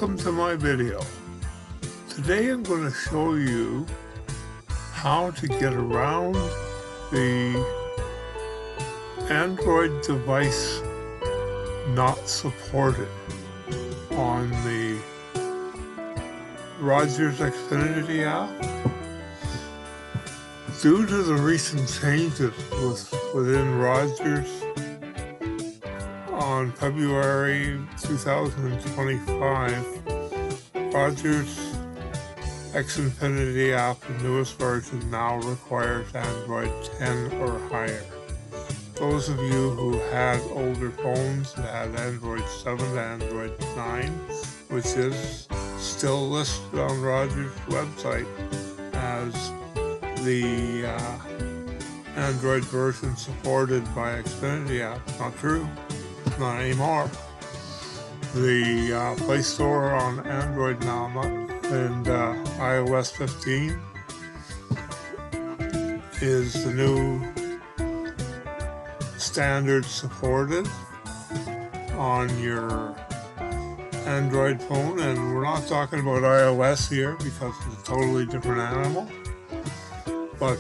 Welcome to my video. Today I'm going to show you how to get around the Android device not supported on the Rogers Xfinity app. Due to the recent changes within Rogers on February 2025, Rogers Xfinity App, the newest version, now requires Android 10 or higher. Those of you who had older phones that had Android 7 to Android 9, which is still listed on Rogers' website as the Android version supported by Xfinity App. Not true. Not anymore. The Play Store on Android now and iOS 15 is the new standard supported on your Android phone, and we're not talking about iOS here because it's a totally different animal. But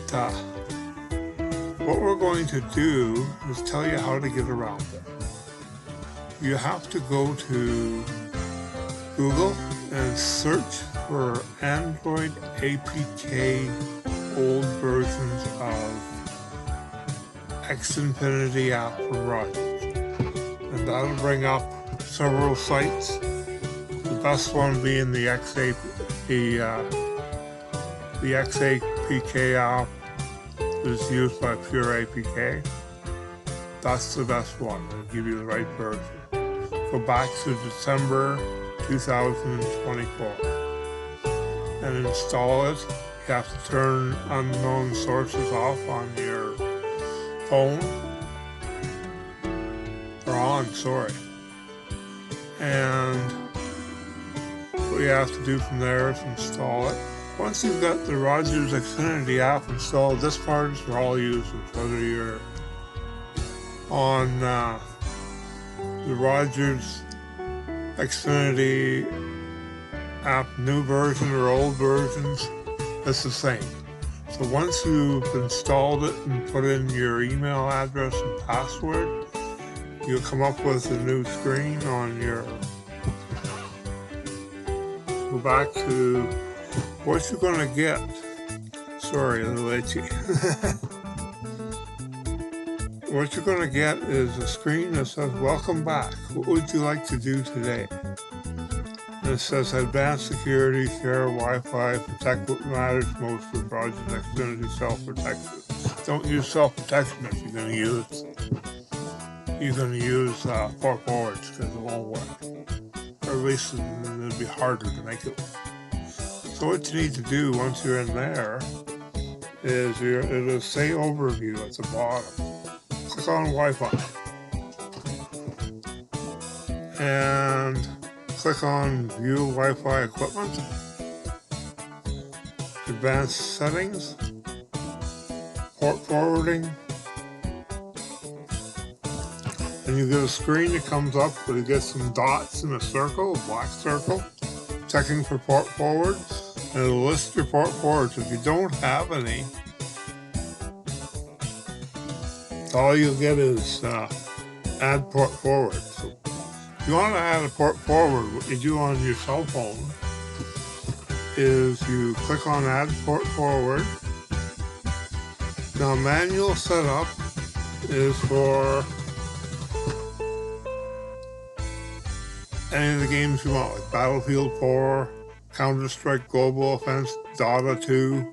what we're going to do is tell you how to get around it. You have to go to Google and search for Android APK old versions of Xfinity App from Rogers. And that'll bring up several sites. The best one being the XAPK app is used by Pure APK. That's the best one. It'll give you the right version. Go back to December 2024 and install it. You have to turn unknown sources off on your phone, or on, sorry. And what you have to do from there is install it. Once you've got the Rogers Xfinity app installed, this part is for all users, whether you're on the Rogers Xfinity app new version or old versions, it's the same. So once you've installed it and put in your email address and password, you'll come up with a new screen on your... Go back to what you're going to get. Sorry, a little itchy. What you're going to get is a screen that says, "Welcome back. What would you like to do today?" And it says, "Advanced security, share Wi-Fi, protect what matters most with Rogers Xfinity self-protection." Don't use self-protection if you're going to use port forwards, because it won't work. Or at least it'll be harder to make it work. So what you need to do once you're in there is it'll say overview at the bottom. Click on Wi-Fi and click on View Wi-Fi Equipment, Advanced Settings, Port Forwarding, and you get a screen that comes up where you get some dots in a circle, a black circle, checking for port forwards, and it'll list your port forwards. If you don't have any, all you'll get is add port forward. So if you want to add a port forward, what you do on your cell phone is you click on add port forward. Now manual setup is for any of the games you want, like Battlefield 4, Counter-Strike Global Offense, Dota 2,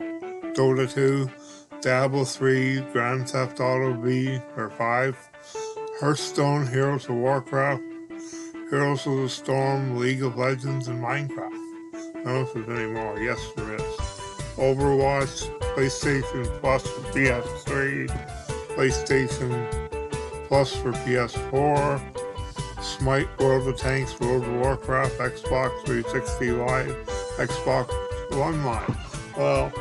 Dota 2, Diablo 3, Grand Theft Auto V or 5, Hearthstone, Heroes of Warcraft, Heroes of the Storm, League of Legends, and Minecraft. I don't know if there's any more. Yes, there is. Overwatch, PlayStation Plus for PS3, PlayStation Plus for PS4, Smite, World of Tanks, World of Warcraft, Xbox 360 Live, Xbox One Live. Well,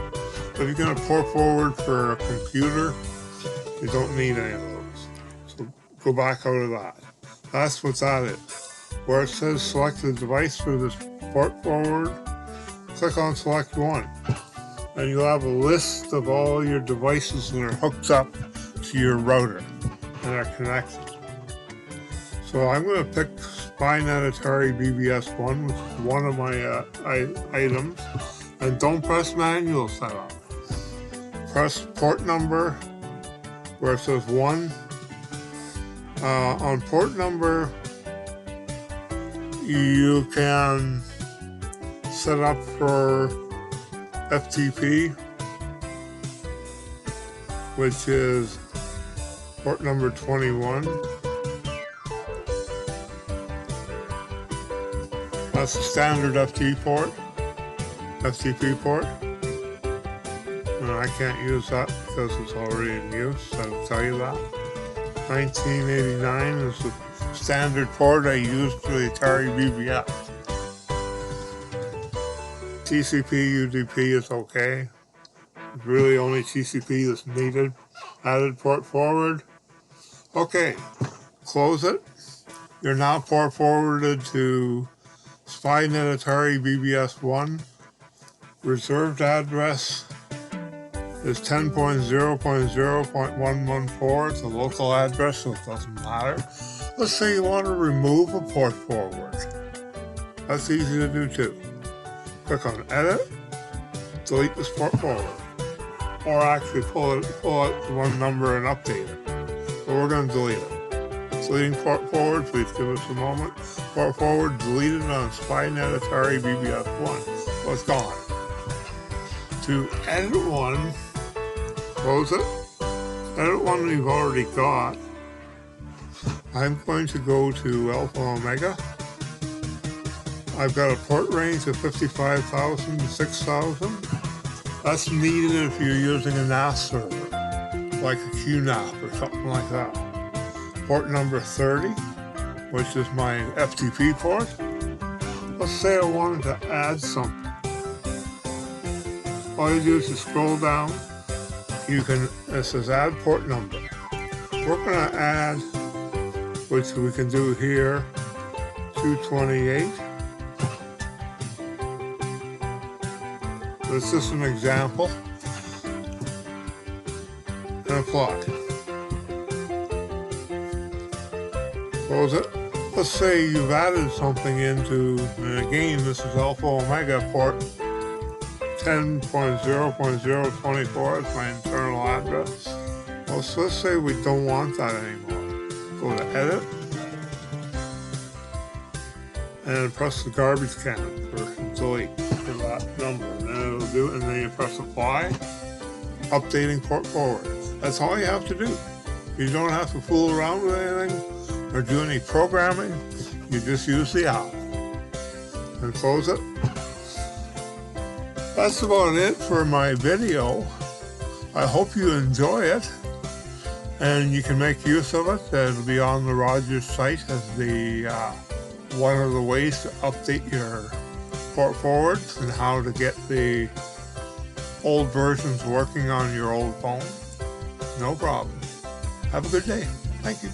if you're going to port forward for a computer, you don't need any of those. So go back out of that. That's what that is. Where it says select the device for this port forward, click on select one. And you'll have a list of all your devices that are hooked up to your router and are connected. So I'm going to pick SpyNet Atari BBS1, which is one of my items, and don't press manual setup. Press port number where it says 1. On port number, you can set up for FTP, which is port number 21. That's the standard FTP port. And I can't use that because it's already in use, I'll tell you that. 1989 is the standard port I used for the Atari BBS. TCP UDP is okay. It's really only TCP that's needed. Added port forward. Okay, close it. You're now port forwarded to SpyNet Atari BBS1. Reserved address is 10.0.0.114. It's a local address, so it doesn't matter. Let's say you want to remove a port forward. That's easy to do too. Click on Edit, delete this port forward. Or actually pull out the one number and update it. So we're going to delete it. Deleting port forward, please give us a moment. Port forward deleted on SpyNet Atari BBS1. So it's gone. To edit one, close it. Edit one we've already got. I'm going to go to Alpha Omega. I've got a port range of 55,000 to 6,000. That's needed if you're using a NAS server, like a QNAP or something like that. Port number 30, which is my FTP port. Let's say I wanted to add something. All you do is just scroll down. It says add port number. We're going to add, which we can do here, 228. This is an example. And apply. Close it. Let's say you've added something into, and again, this is Alpha Omega port 10.0.024 is my internal address. Well, so let's say we don't want that anymore. Go to Edit and press the garbage can for delete for that number. And then it'll do it, and then you press Apply. Updating port forward. That's all you have to do. You don't have to fool around with anything or do any programming. You just use the app and close it. That's about it for my video. I hope you enjoy it and you can make use of it. It'll be on the Rogers site as one of the ways to update your port forwards and how to get the old versions working on your old phone. No problem. Have a good day. Thank you.